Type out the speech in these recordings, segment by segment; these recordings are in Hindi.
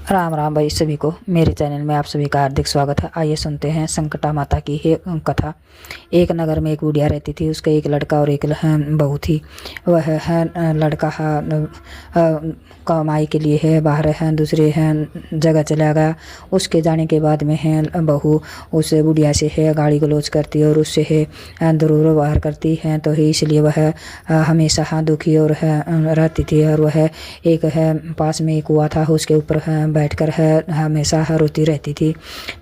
राम राम भाई सभी को मेरे चैनल में आप सभी का हार्दिक स्वागत है। आइए सुनते हैं संकटा माता की है कथा। एक नगर में एक बुढ़िया रहती थी। उसका एक लड़का और एक बहू थी। वह है लड़का कमाई के लिए है बाहर है दूसरे है जगह चला गया। उसके जाने के बाद में है बहू उस बुढ़िया से है गाली गलौज करती है और उससे है दुर्व्यवहार करती है। तो इसलिए वह हमेशा दुखी और रहती थी। और वह एक है पास में एक कुआं था, उसके ऊपर बैठकर है हमेशा रोती रहती थी।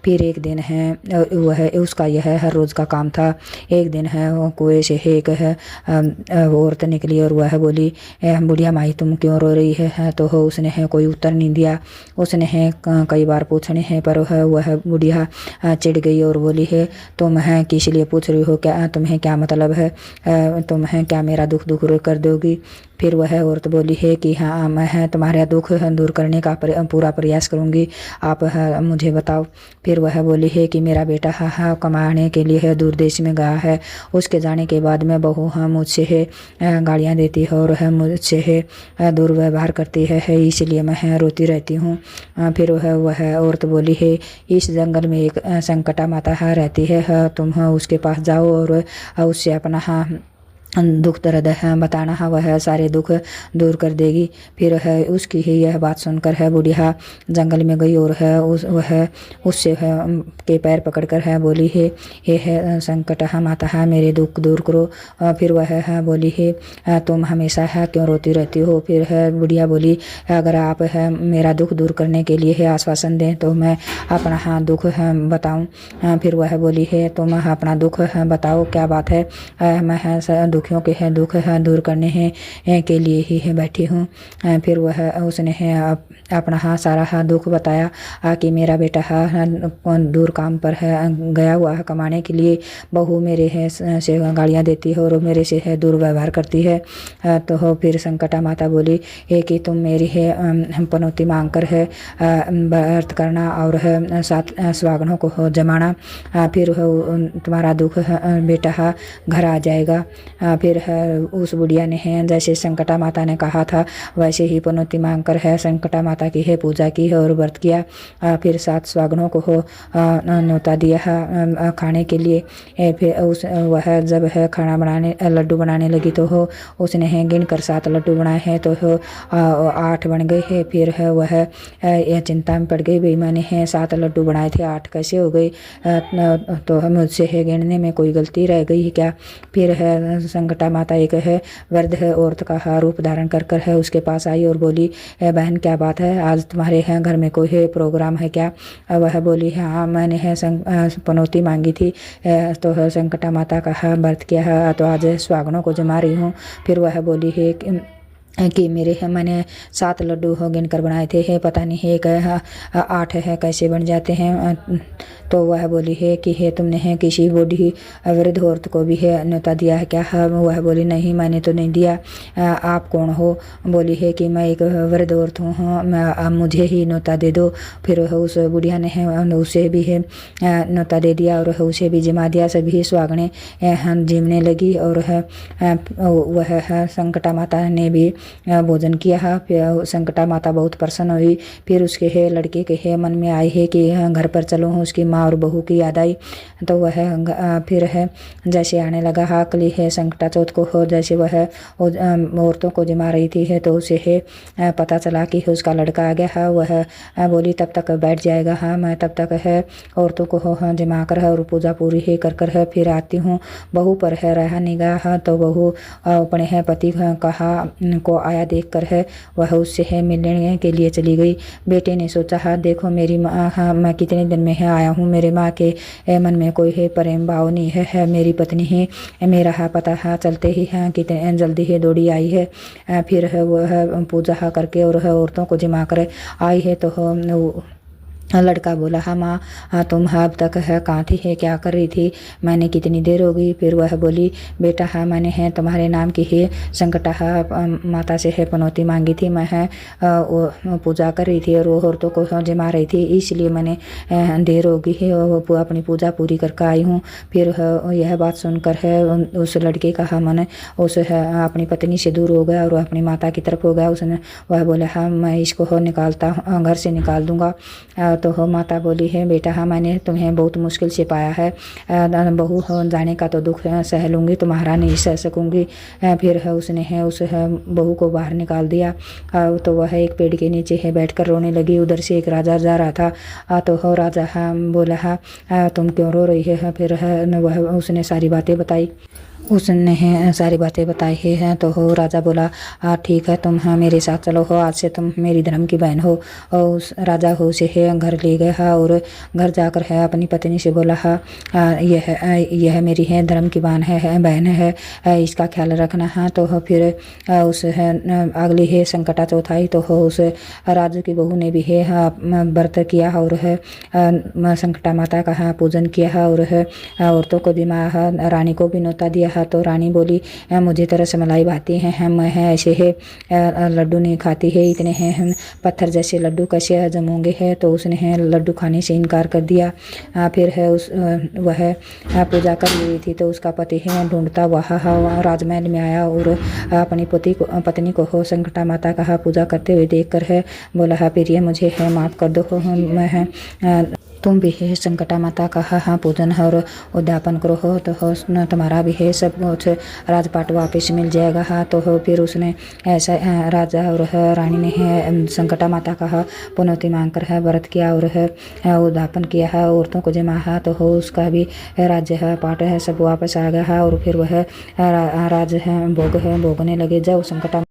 फिर एक दिन है वह उसका यह हर रोज़ का काम था। एक दिन है वो कुएं से एक है औरत निकली और वह बोली, बुढ़िया माई तुम क्यों रो रही है? तो उसने है कोई उत्तर नहीं दिया। उसने है कई बार पूछने हैं पर वह बुढ़िया चिढ़ गई और बोली है, तुम है किस लिए पूछ रही हो? क्या तुम्हें क्या मतलब है? तुम है क्या मेरा दुख कर दोगी? फिर वह औरत बोली है कि हाँ मैं तुम्हारा दुख दूर करने का पूरा प्रयास करूँगी, आप मुझे बताओ। फिर वह बोली है कि मेरा बेटा कमाने के लिए है दूर देश में गया है। उसके जाने के बाद में बहू मुझसे है गालियाँ देती है और मुझसे है दुर्व्यवहार करती है, इसलिए मैं रोती रहती हूँ। फिर वह औरत बोली है, इस जंगल में एक संकटा माता रहती है, तुम उसके पास जाओ और उससे अपना दुख दर्द है बताना, वह सारे दुख दूर कर देगी। फिर है उसकी ही यह बात सुनकर है बुढ़िया जंगल में गई और है वह उससे है के पैर पकड़कर है बोली है, ये है संकट माता है मेरे दुख दूर करो। फिर वह है बोली है, तुम हमेशा है क्यों रोती रहती हो? फिर है बुढ़िया बोली, अगर आप है मेरा दुख दूर करने के लिए है आश्वासन दें तो मैं अपना दुख है बताऊँ। फिर वह बोली है, तुम अपना दुख बताओ क्या बात है? मैं दुखियों के है दुख है दूर करने हैं के लिए ही है बैठी हूँ। फिर वह उसने है अपना सारा दुख बताया कि मेरा बेटा दूर काम पर है गया हुआ है कमाने के लिए। बहू मेरे है से गालियाँ देती है और मेरे से है दुर्व्यवहार करती है। तो फिर संकटा माता बोली है कि तुम मेरी है पनौती मांग कर है व्रत करना और है 7 सुहागनों को जमाना, फिर तुम्हारा दुख बेटा घर आ जाएगा। फिर है उस बुढ़िया ने है जैसे संकटा माता ने कहा था वैसे ही पनौती मांग कर है संकटा माता की है पूजा की है और व्रत किया। फिर 7 सुहागनों को न्योता दिया खाने के लिए। फिर वह जब है खाना बनाने लड्डू बनाने लगी तो उसने है गिन कर 7 लड्डू बनाए हैं तो 8 बन गए हैं। फिर है वह चिंता में पड़ गई, भाई मैंने है 7 लड्डू बनाए थे 8 कैसे हो गए? तो मुझसे है गिनने में कोई गलती रह गई है क्या? फिर है संकटा माता एक है वृद्ध है औरत का रूप धारण कर है उसके पास आई और बोली, बहन क्या बात है, आज तुम्हारे हैं घर में कोई है प्रोग्राम है क्या? वह बोली, हाँ मैंने है पनौती मांगी थी तो संकटा माता का व्रत किया है तो आज सुहागनों को जमा रही हूँ। फिर वह बोली है कि मेरे मैंने 7 लड्डू गिन कर बनाए थे, है पता नहीं एक 8 है कैसे बन जाते हैं? तो वह बोली है कि है तुमने है किसी बूढ़ी वृद्ध औरत को भी है न्योता दिया है क्या? वह बोली, नहीं मैंने तो नहीं दिया। आप कौन हो? बोली है कि मैं एक वृद्ध औरत हूँ, मैं मुझे ही न्योता दे दो। फिर उस बुढ़िया ने है उसे भी है न्योता दे दिया और उसे भी जिमा दिया। सभी सुहागने जिमने लगी और वह संकटा माता ने भी भोजन किया है। फिर संकटा माता बहुत प्रसन्न हुई। फिर उसके है लड़के के है मन में आई है कि घर पर चलो, उसकी माँ और बहू की याद आई। तो वह फिर है जैसे आने लगा कली है संकटा चौथ को हो जैसे वह औरतों को जमा रही थी है तो उसे है पता चला कि उसका लड़का आ गया है। वह बोली तब तक बैठ जाएगा, मैं तब तक है औरतों को जमा कर है और पूजा पूरी है कर है फिर आती हूँ। बहू पर है रहा निगाह तो बहू अपने है पति कहा को आया देख कर है वह उससे है मिलने के लिए चली गई। बेटे ने सोचा, देखो मेरी माँ मैं कितने दिन में है आया हूँ, मेरे माँ के मन में कोई है प्रेम भाव नहीं है, मेरी पत्नी है मेरा पता चलते ही है कितने जल्दी है दौड़ी आई है। फिर है वह पूजा करके और औरतों को जमा कर आई है तो लड़का बोला, हाँ माँ, तुम अब तक है कहाँ थी, है क्या कर रही थी, मैंने कितनी देर हो गई। फिर वह बोली, बेटा हाँ मैंने है तुम्हारे नाम की है संकटा माता से है पनौती मांगी थी। मैं है वो पूजा कर रही थी और वो औरतों को जमा रही थी, इसलिए मैंने देर हो गई है और वो अपनी पूजा पूरी करके आई हूँ। फिर यह बात सुनकर है उस लड़के का मन उस अपनी पत्नी से दूर हो गया और अपनी माता की तरफ हो गया। उसने वह बोला, हाँ मैं इसको निकालता हूँ, घर से निकाल दूंगा। तो माता बोली है, बेटा हाँ मैंने तुम्हें बहुत मुश्किल से पाया है, बहू जाने का तो दुख सह लूँगी, तुम्हारा नहीं सह सकूँगी। फिर उसने है उस बहू को बाहर निकाल दिया। तो वह एक पेड़ के नीचे है बैठकर रोने लगी। उधर से एक राजा जा रहा था। तो राजा बोला, तुम क्यों रो रही है। फिर वह उसने सारी बातें बताई। उसने सारी बातें बताई हैं। तो राजा बोला, ठीक है तुम मेरे साथ चलो, आज से तुम मेरी धर्म की बहन हो। और उस राजा हो से है घर ले गया और घर जाकर है अपनी पत्नी से बोला, यह मेरी है धर्म की बहन है, इसका ख्याल रखना है। तो फिर उस अगली है संकटा चौथाई। तो उस राजू की बहू ने भी है व्रत किया और है संकटा माता का पूजन किया और औरतों को भी रानी को भी न्योता दिया। तो रानी बोली, मुझे तो रसमलाई भाती हैं, मैं ऐसे है लड्डू नहीं खाती है, इतने हैं हम पत्थर जैसे लड्डू कैसे हजम होंगे। है तो उसने है लड्डू खाने से इनकार कर दिया। फिर है वह पूजा कर ली थी। तो उसका पति है ढूंढता वह राजमहल में आया और अपनी पत्नी को हो संकटा माता का पूजा करते हुए देख कर है बोला, प्रिय मुझे है माफ़ कर दो, मैं है तुम भी है संकटा माता का पूजन और उद्यापन करो हो तो तुम्हारा भी है सब कुछ राजपाट वापस मिल जाएगा। तो फिर उसने ऐसा राजा और रानी ने है संकटा माता का पुनौती मांग कर है व्रत किया और है उद्यापन किया है, औरतों को जमा तो हो उसका भी राज्य पाठ है सब वापस आ गया और फिर वह राज है भोगने लगे। जब संकटा